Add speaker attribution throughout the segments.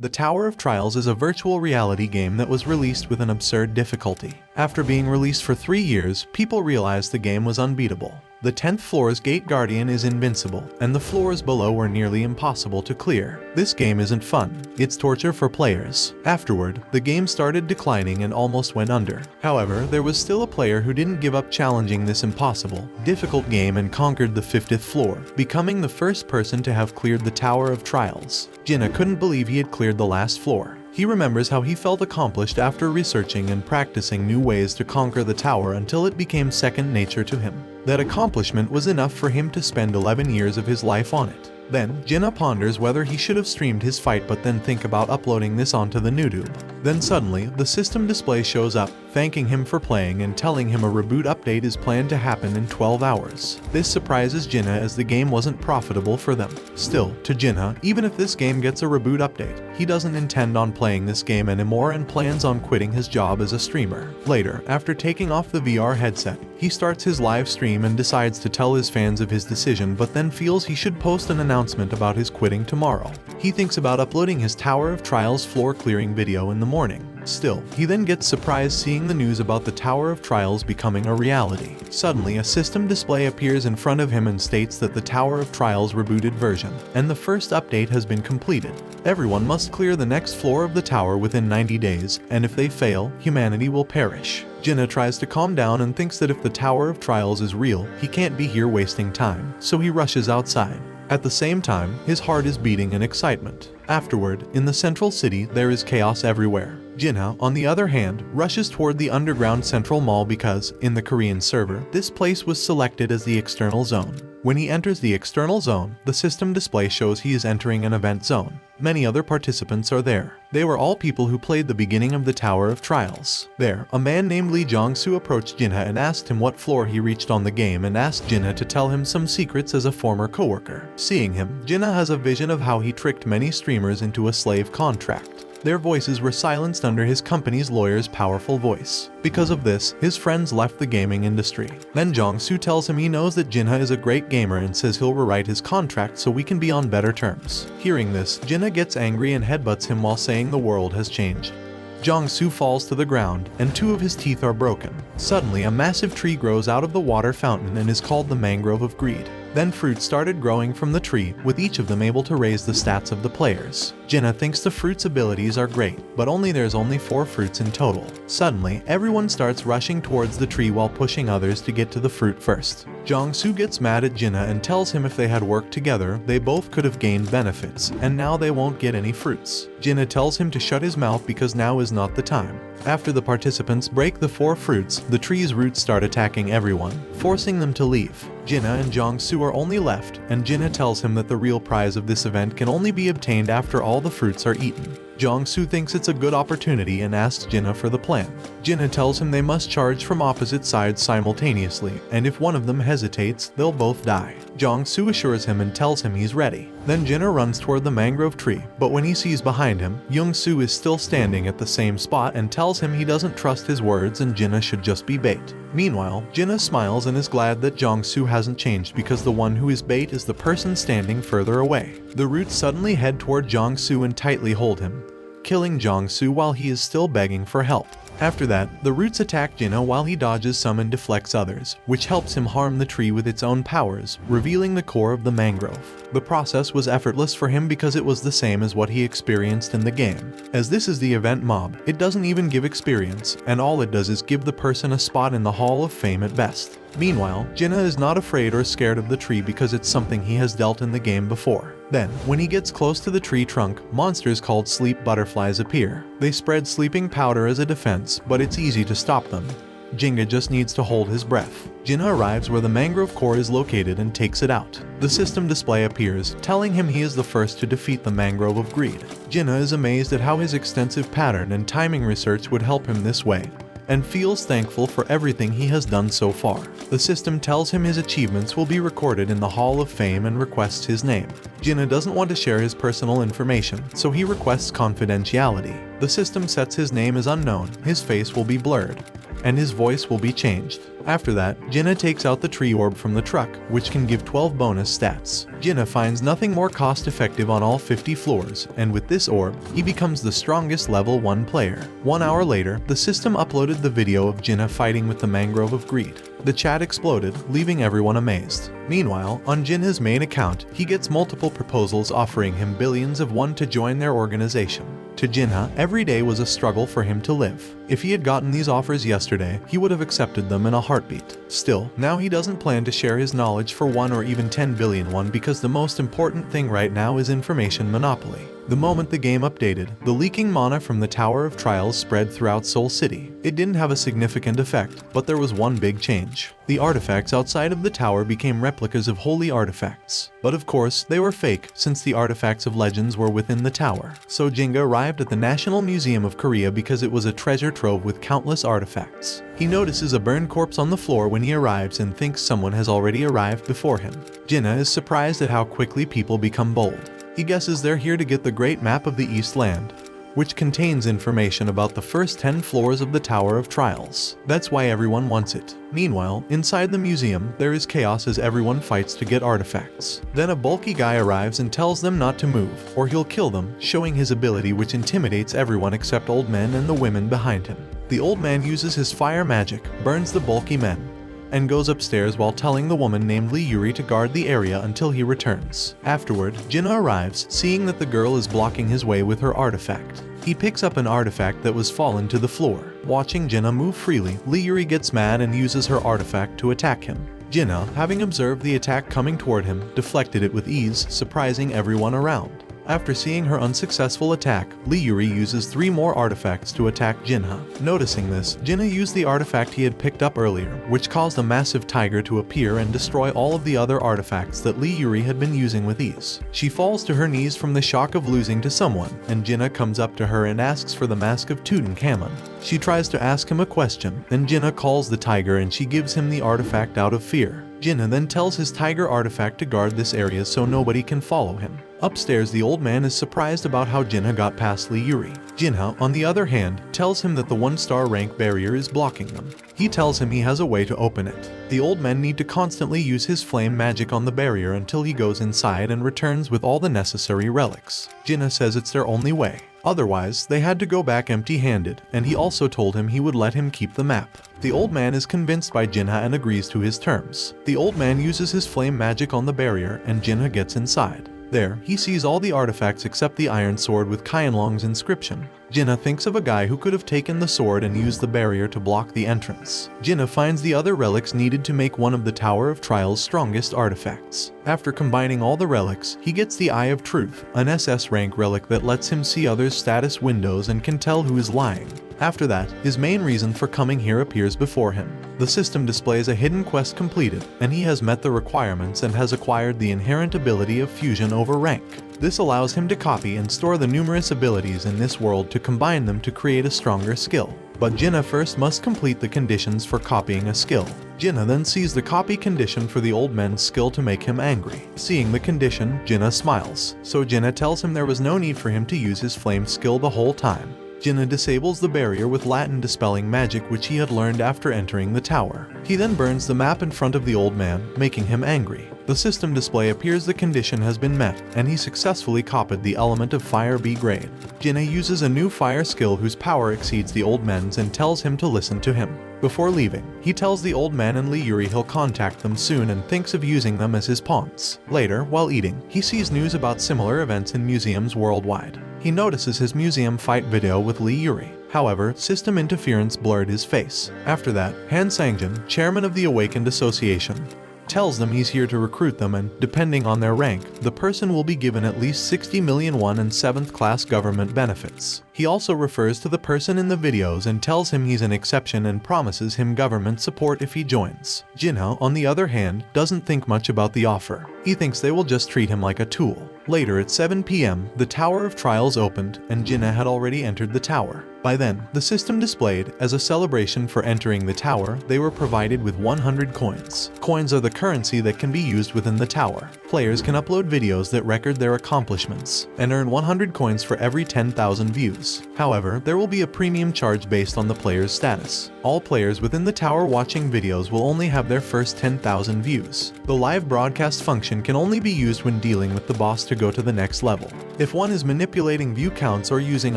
Speaker 1: The Tower of Trials is a virtual reality game that was released with an absurd difficulty. After being released for 3 years, people realized the game was unbeatable. The 10th floor's Gate Guardian is invincible, and the floors below were nearly impossible to clear. This game isn't fun, it's torture for players. Afterward, the game started declining and almost went under. However, there was still a player who didn't give up challenging this impossible, difficult game and conquered the 50th floor, becoming the first person to have cleared the Tower of Trials. Jinhyuk couldn't believe he had cleared the last floor. He remembers how he felt accomplished after researching and practicing new ways to conquer the tower until it became second nature to him. That accomplishment was enough for him to spend 11 years of his life on it. Then, Jinhyuk ponders whether he should have streamed his fight but then think about uploading this onto the Nutuber. Then suddenly, the system display shows up, thanking him for playing and telling him a reboot update is planned to happen in 12 hours. This surprises Jinhyuk as the game wasn't profitable for them. Still, to Jinhyuk, even if this game gets a reboot update, he doesn't intend on playing this game anymore and plans on quitting his job as a streamer. Later, after taking off the VR headset, he starts his live stream and decides to tell his fans of his decision but then feels he should post an announcement about his quitting tomorrow. He thinks about uploading his Tower of Trials floor clearing video in the morning. Still, he then gets surprised seeing the news about the Tower of Trials becoming a reality. Suddenly, a system display appears in front of him and states that the Tower of Trials rebooted version, and the first update has been completed. Everyone must clear the next floor of the tower within 90 days, and if they fail, humanity will perish. Jinhyuk tries to calm down and thinks that if the Tower of Trials is real, he can't be here wasting time, so he rushes outside. At the same time, his heart is beating in excitement. Afterward, in the central city, there is chaos everywhere. Jinhyuk, on the other hand, rushes toward the underground central mall because, in the Korean server, this place was selected as the external zone. When he enters the external zone, the system display shows he is entering an event zone. Many other participants are there. They were all people who played the beginning of the Tower of Trials. There, a man named Lee Jong-soo approached Jinhyuk and asked him what floor he reached on the game and asked Jinhyuk to tell him some secrets as a former coworker. Seeing him, Jinhyuk has a vision of how he tricked many streamers into a slave contract. Their voices were silenced under his company's lawyer's powerful voice. Because of this, his friends left the gaming industry. Then Jong-soo tells him he knows that Jinhyuk is a great gamer and says he'll rewrite his contract so we can be on better terms. Hearing this, Jinhyuk gets angry and headbutts him while saying the world has changed. Jong-soo falls to the ground, and 2 of his teeth are broken. Suddenly, a massive tree grows out of the water fountain and is called the Mangrove of Greed. Then fruits started growing from the tree, with each of them able to raise the stats of the players. Jinhyuk thinks the fruit's abilities are great, but there's only 4 fruits in total. Suddenly, everyone starts rushing towards the tree while pushing others to get to the fruit first. Jong-soo gets mad at Jinhyuk and tells him if they had worked together, they both could have gained benefits, and now they won't get any fruits. Jinhyuk tells him to shut his mouth because now is not the time. After the participants break the 4 fruits, the tree's roots start attacking everyone, forcing them to leave. Jinhyuk and Jong-soo are only left, and Jinhyuk tells him that the real prize of this event can only be obtained after all the fruits are eaten. Jong-soo thinks it's a good opportunity and asks Jinhyuk for the plan. Jinhyuk tells him they must charge from opposite sides simultaneously, and if one of them hesitates, they'll both die. Jong-soo assures him and tells him he's ready. Then Jinhyuk runs toward the mangrove tree, but when he sees behind him, Young-soo is still standing at the same spot and tells him he doesn't trust his words and Jinhyuk should just be bait. Meanwhile, Jinhyuk smiles and is glad that Jong-soo hasn't changed because the one who is bait is the person standing further away. The roots suddenly head toward Jong-soo and tightly hold him, killing Jong-soo while he is still begging for help. After that, the roots attack Jinhyuk while he dodges some and deflects others, which helps him harm the tree with its own powers, revealing the core of the mangrove. The process was effortless for him because it was the same as what he experienced in the game. As this is the event mob, it doesn't even give experience, and all it does is give the person a spot in the Hall of Fame at best. Meanwhile, Jinhyuk is not afraid or scared of the tree because it's something he has dealt in the game before. Then, when he gets close to the tree trunk, monsters called sleep butterflies appear. They spread sleeping powder as a defense, but it's easy to stop them. Jinhyuk just needs to hold his breath. Jinhyuk arrives where the mangrove core is located and takes it out. The system display appears, telling him he is the first to defeat the Mangrove of Greed. Jinhyuk is amazed at how his extensive pattern and timing research would help him this way, and feels thankful for everything he has done so far. The system tells him his achievements will be recorded in the Hall of Fame and requests his name. Jinhyuk doesn't want to share his personal information, so he requests confidentiality. The system sets his name as unknown, his face will be blurred, and his voice will be changed. After that, Jinha takes out the tree orb from the truck, which can give 12 bonus stats. Jinha finds nothing more cost-effective on all 50 floors, and with this orb, he becomes the strongest level 1 player. 1 hour later, the system uploaded the video of Jinha fighting with the Mangrove of Greed. The chat exploded, leaving everyone amazed. Meanwhile, on Jinha's main account, he gets multiple proposals offering him billions of won to join their organization. To Jinha, every day was a struggle for him to live. If he had gotten these offers yesterday, he would have accepted them in a heartbeat. Still, now he doesn't plan to share his knowledge for 1 or even 10 billion won because the most important thing right now is information monopoly. The moment the game updated, the leaking mana from the Tower of Trials spread throughout Seoul City. It didn't have a significant effect, but there was one big change. The artifacts outside of the tower became replicas of holy artifacts. But of course, they were fake, since the artifacts of legends were within the tower. So Jinga arrived at the National Museum of Korea because it was a treasure trove with countless artifacts. He notices a burned corpse on the floor when he arrives and thinks someone has already arrived before him. Jinha is surprised at how quickly people become bold. He guesses they're here to get the Great Map of the East Land, which contains information about the first 10 floors of the Tower of Trials. That's why everyone wants it. Meanwhile, inside the museum, there is chaos as everyone fights to get artifacts. Then a bulky guy arrives and tells them not to move, or he'll kill them, showing his ability which intimidates everyone except old men and the women behind him. The old man uses his fire magic, burns the bulky men, and goes upstairs while telling the woman named Lee Yuri to guard the area until he returns. Afterward, Jinha arrives, seeing that the girl is blocking his way with her artifact. He picks up an artifact that was fallen to the floor. Watching Jinha move freely, Lee Yuri gets mad and uses her artifact to attack him. Jinha, having observed the attack coming toward him, deflected it with ease, surprising everyone around. After seeing her unsuccessful attack, Lee Yuri uses 3 more artifacts to attack Jinha. Noticing this, Jinha used the artifact he had picked up earlier, which caused a massive tiger to appear and destroy all of the other artifacts that Lee Yuri had been using with ease. She falls to her knees from the shock of losing to someone, and Jinha comes up to her and asks for the mask of Tutankhamun. She tries to ask him a question, then Jinha calls the tiger and she gives him the artifact out of fear. Jinha then tells his tiger artifact to guard this area so nobody can follow him. Upstairs, the old man is surprised about how Jinha got past Lee Yuri. Jinha, on the other hand, tells him that the 1-star rank barrier is blocking them. He tells him he has a way to open it. The old men need to constantly use his flame magic on the barrier until he goes inside and returns with all the necessary relics. Jinha says it's their only way. Otherwise, they had to go back empty-handed, and he also told him he would let him keep the map. The old man is convinced by Jinha and agrees to his terms. The old man uses his flame magic on the barrier, and Jinha gets inside. There, he sees all the artifacts except the iron sword with Qianlong's inscription. Jinha thinks of a guy who could have taken the sword and used the barrier to block the entrance. Jinha finds the other relics needed to make one of the Tower of Trials' strongest artifacts. After combining all the relics, he gets the Eye of Truth, an SS rank relic that lets him see others' status windows and can tell who is lying. After that, his main reason for coming here appears before him. The system displays a hidden quest completed, and he has met the requirements and has acquired the inherent ability of fusion over rank. This allows him to copy and store the numerous abilities in this world to combine them to create a stronger skill. But Jinha first must complete the conditions for copying a skill. Jinha then sees the copy condition for the old man's skill to make him angry. Seeing the condition, Jinha smiles. So Jinha tells him there was no need for him to use his flame skill the whole time. Jinha disables the barrier with Latin dispelling magic which he had learned after entering the tower. He then burns the map in front of the old man, making him angry. The system display appears the condition has been met, and he successfully copied the element of Fire B grade. Jinha uses a new fire skill whose power exceeds the old man's and tells him to listen to him. Before leaving, he tells the old man and Lee Yuri he'll contact them soon and thinks of using them as his pawns. Later, while eating, he sees news about similar events in museums worldwide. He notices his museum fight video with Lee Yuri. However, system interference blurred his face. After that, Han Sangjin, chairman of the Awakened Association, tells them he's here to recruit them and, depending on their rank, the person will be given at least 60 million won and 7th class government benefits. He also refers to the person in the videos and tells him he's an exception and promises him government support if he joins. Jinha, on the other hand, doesn't think much about the offer. He thinks they will just treat him like a tool. Later at 7 p.m., the Tower of Trials opened and Jinha had already entered the tower. By then, the system displayed, as a celebration for entering the tower, they were provided with 100 coins. Coins are the currency that can be used within the tower. Players can upload videos that record their accomplishments, and earn 100 coins for every 10,000 views. However, there will be a premium charge based on the player's status. All players within the tower watching videos will only have their first 10,000 views. The live broadcast function can only be used when dealing with the boss to go to the next level. If one is manipulating view counts or using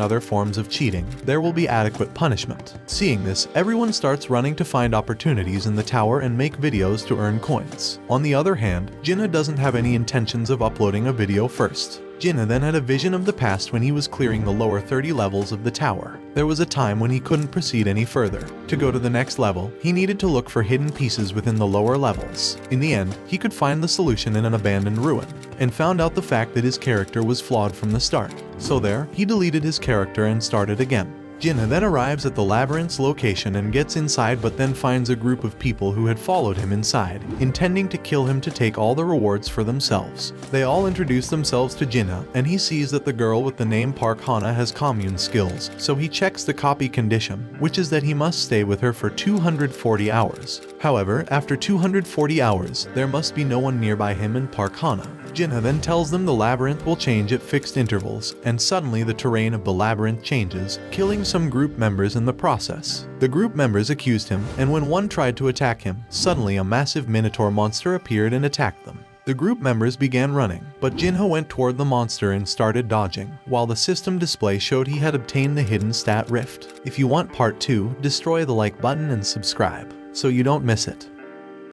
Speaker 1: other forms of cheating, there will be adequate punishment. Seeing this, everyone starts running to find opportunities in the tower and make videos to earn coins. On the other hand, Jinhyuk doesn't have any intentions of uploading a video first. Jinhyuk then had a vision of the past when he was clearing the lower 30 levels of the tower. There was a time when he couldn't proceed any further. To go to the next level, he needed to look for hidden pieces within the lower levels. In the end, he could find the solution in an abandoned ruin, and found out the fact that his character was flawed from the start. So there, he deleted his character and started again. Jinhyuk then arrives at the labyrinth's location and gets inside, but then finds a group of people who had followed him inside, intending to kill him to take all the rewards for themselves. They all introduce themselves to Jinhyuk, and he sees that the girl with the name Park Hana has commune skills, so he checks the copy condition, which is that he must stay with her for 240 hours. However, after 240 hours, there must be no one nearby him and Park Hana. Jinhyuk then tells them the labyrinth will change at fixed intervals, and suddenly the terrain of the labyrinth changes, killing some group members in the process. The group members accused him, and when one tried to attack him, suddenly a massive minotaur monster appeared and attacked them. The group members began running, but Jinhyuk went toward the monster and started dodging, while the system display showed he had obtained the hidden stat rift. If you want part 2, destroy the like button and subscribe, so you don't miss it.